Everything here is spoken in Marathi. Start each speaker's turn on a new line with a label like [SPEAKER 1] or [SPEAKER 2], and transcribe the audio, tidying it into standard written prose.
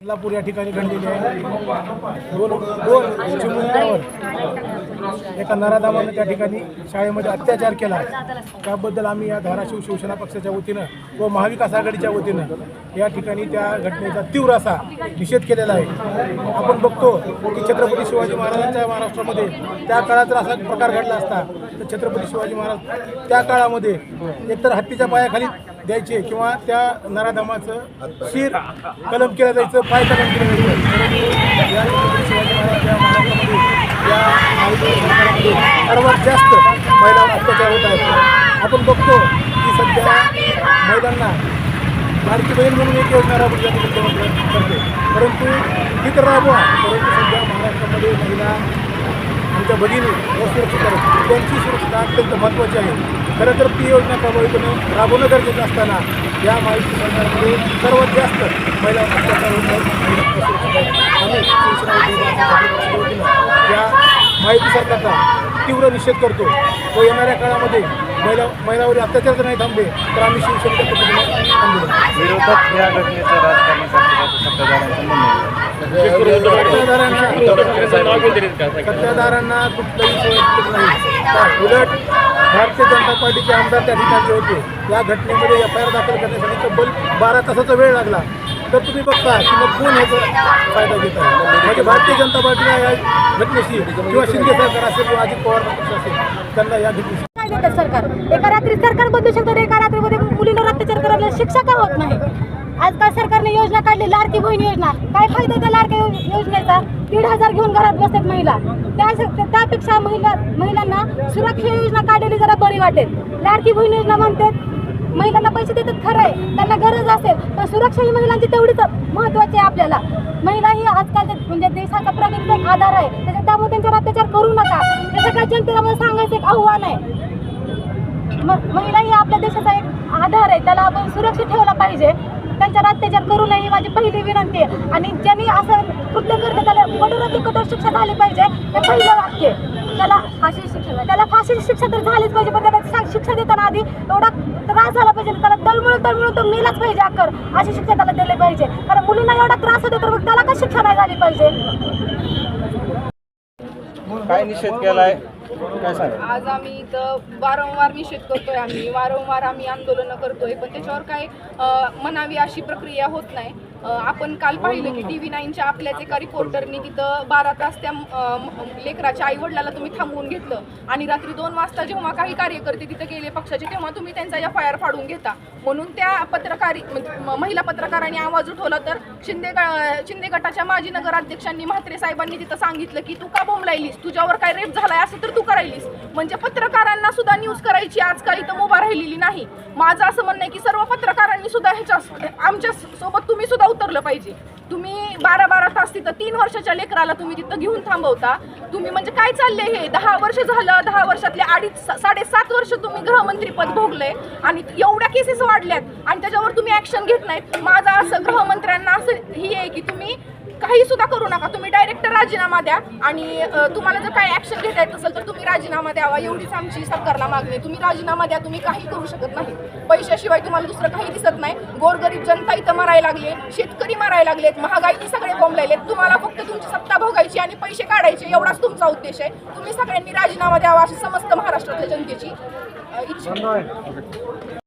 [SPEAKER 1] कोल्हापूर या ठिकाणी घडलेली आहे। दोन चिमुकल्यावर एका नराधमाने त्या ठिकाणी शाळेमध्ये अत्याचार केला। त्याबद्दल आम्ही या धाराशिव शिवसेना पक्षाच्या वतीनं व महाविकास आघाडीच्या वतीनं या ठिकाणी त्या घटनेचा तीव्र असा निषेध केलेला आहे। आपण बघतो की छत्रपती शिवाजी महाराजांच्या महाराष्ट्रामध्ये त्या काळात जर असा प्रकार घडला असता तर छत्रपती शिवाजी महाराज त्या काळामध्ये एकतर हत्तीच्या पायाखाली द्यायचे किंवा त्या नराधमाचं शिर कलम केलं जायचं, पाय कलम केलं जायचं। या छत्रपती शिवाजी महाराजांच्या महाराष्ट्रामध्ये या सरकारमध्ये सर्वात जास्त महिलांवर अत्याचार होत आहेत। आपण बघतो की सध्या महिलांना लाडकी बहीण म्हणून एक योजना राबवली मुख्यमंत्री करते, परंतु ही तर राबवा, परंतु सध्या महाराष्ट्रामध्ये महिला आमच्या भगिनी असुरक्षित आहेत, त्यांची सुरक्षितता अत्यंत महत्त्वाची आहे। खरं तर ती योजना प्रभावीपणे राबवणं गरजेचं असताना या महायुती सरकारमध्ये सर्वात जास्त महिला अत्याचार होत आहेत। आम्ही या महायुती सरकारचा तीव्र निषेध करतो व येणाऱ्या काळामध्ये महिलावर अत्याचार जर नाही थांबले तर आम्ही शिवसेनेच्या पद्धतीने थांबलो।
[SPEAKER 2] विरोधात या घटनेचं राजकारण
[SPEAKER 1] सत्ताधाऱ्यांना कुठलंही सोय नाही। उलट भारतीय जनता पार्टीचे आमदार त्या ठिकाणचे होते। या घटनेमध्ये FIR दाखल करण्यासाठी तब्बल 12 तासाचा वेळ लागला। तर तुम्ही बघता की मग कोण ह्याचा फायदा घेत आहे, म्हणजे भारतीय जनता पार्टीला या घटनेशी किंवा शिंदे सरकार असेल किंवा अजित पवार पक्ष असेल त्यांना या घटनेशी
[SPEAKER 3] काय देतात सरकार? एका रात्री सरकार बदलू शकतं, एका रात्रीमध्ये मुलींवर अत्याचार करायला शिक्षा का होत नाही? आजकाल सरकारने योजना काढली लाडकी बहीण योजना, काय फायदा त्या लाडक्या योजनेचा? 1,500 घेऊन घरात बसतात महिला। त्यापेक्षा महिलांना सुरक्षा योजना काढलेली जरा बरी वाटेल। लाडकी बहीण योजना म्हणतात महिलांना पैसे देतात, खरं आहे त्यांना गरज असेल, पण सुरक्षा ही महिलांची तेवढीच महत्त्वाची आहे आपल्याला। महिला ही आजकाल म्हणजे देशाचा प्रगतीचा एक आधार आहे, त्यामुळे त्यांच्यावर अत्याचार करू नका, हे सगळ्या जनतेला मला सांगायचं एक आव्हान आहे। महिला ही आपल्या देशाचा एक आधार आहे, त्याला आपण सुरक्षित ठेवला पाहिजे, त्यांच्यावर अत्याचार करू नये ही माझी पहिली विनंती आहे। आणि ज्यांनी असं कृत्य करते त्याला कठोरात कठोर शिक्षा झाली पाहिजे, हे पहिलं वाक्य। त्याला फाशी शिक्षा तर झालीच पाहिजे, पण त्याला शिक्षा देताना आधी एवढा त्रास झाला पाहिजे, त्याला तळमळून तो मेलाच पाहिजे अक्कर, अशी शिक्षा त्याला दिली पाहिजे। कारण मुलींना एवढा त्रास होतो तर मग त्याला का शिक्षा नाही झाली पाहिजे?
[SPEAKER 2] काय निषेध केलाय, काय सांगा?
[SPEAKER 4] आज आम्ही इथं वारंवार निषेध करतोय, वारंवार आंदोलनं करतोय, पण त्याच्यावर काय म्हणावी अशी प्रक्रिया होत नाही। आपण काल पाहिलं की TV9च्या आपल्याच एका रिपोर्टरनी तिथं 12 तास त्या लेकराच्या आईवडिलाला तुम्ही थांबवून घेतलं आणि रात्री 2 वाजता जेव्हा काही कार्यकर्ते तिथं गेले पक्षाचे तेव्हा तुम्ही त्यांचा FIR फाडून घेता। म्हणून त्या महिला पत्रकारांनी आवाज उठवला तर शिंदे गटाच्या माजी नगराध्यक्षांनी म्हात्रे साहेबांनी तिथं सांगितलं की तू का बोंबलायलीस, तुझ्यावर काय रेप झालाय असं तर तू करायलीस। म्हणजे पत्रकारांना सुद्धा न्यूज करायची आजकाल इथं मुभा राहिलेली नाही। माझं असं म्हणणं आहे की सर्व पत्रकारांनी सुद्धा आमच्या सोबत तुम्ही सुद्धा उतरलं पाहिजे। तुम्ही 12 तास तिथं 3 वर्षाच्या लेकराला तुम्ही तिथं घेऊन थांबवता, तुम्ही म्हणजे काय चाललंय हे? 10 वर्ष झालं, 10 वर्षातले 7.5 वर्ष तुम्ही गृहमंत्रीपद भोगलंय आणि एवढ्या केसेस वाढल्यात आणि त्याच्यावर तुम्ही ऍक्शन घेत नाहीत। माझं असं गृहमंत्र्यांना असं ही आहे की तुम्ही काही सुद्धा करू नका, तुम्ही डायरेक्ट राजीनामा द्या आणि तुम्हाला जर काही ऍक्शन घेता येत असेल तर तुम्ही राजीनामा द्यावा, एवढीच आमची सरकारला मागणी आहे। तुम्ही राजीनामा द्या, तुम्ही काही करू शकत नाही, पैशाशिवाय तुम्हाला दुसरं काही दिसत नाही। गोरगरीब जनता इथं मरायला लागले, शेतकरी मरायला लागलेत, महागाईचे सगळे बोंबलेत, तुम्हाला फक्त तुमची सत्ता भोगायची आणि पैसे काढायचे एवढाच तुमचा उद्देश आहे। तुम्ही सगळ्यांनी राजीनामा द्यावा अशी समस्त महाराष्ट्रातल्या जनतेची इच्छा आहे।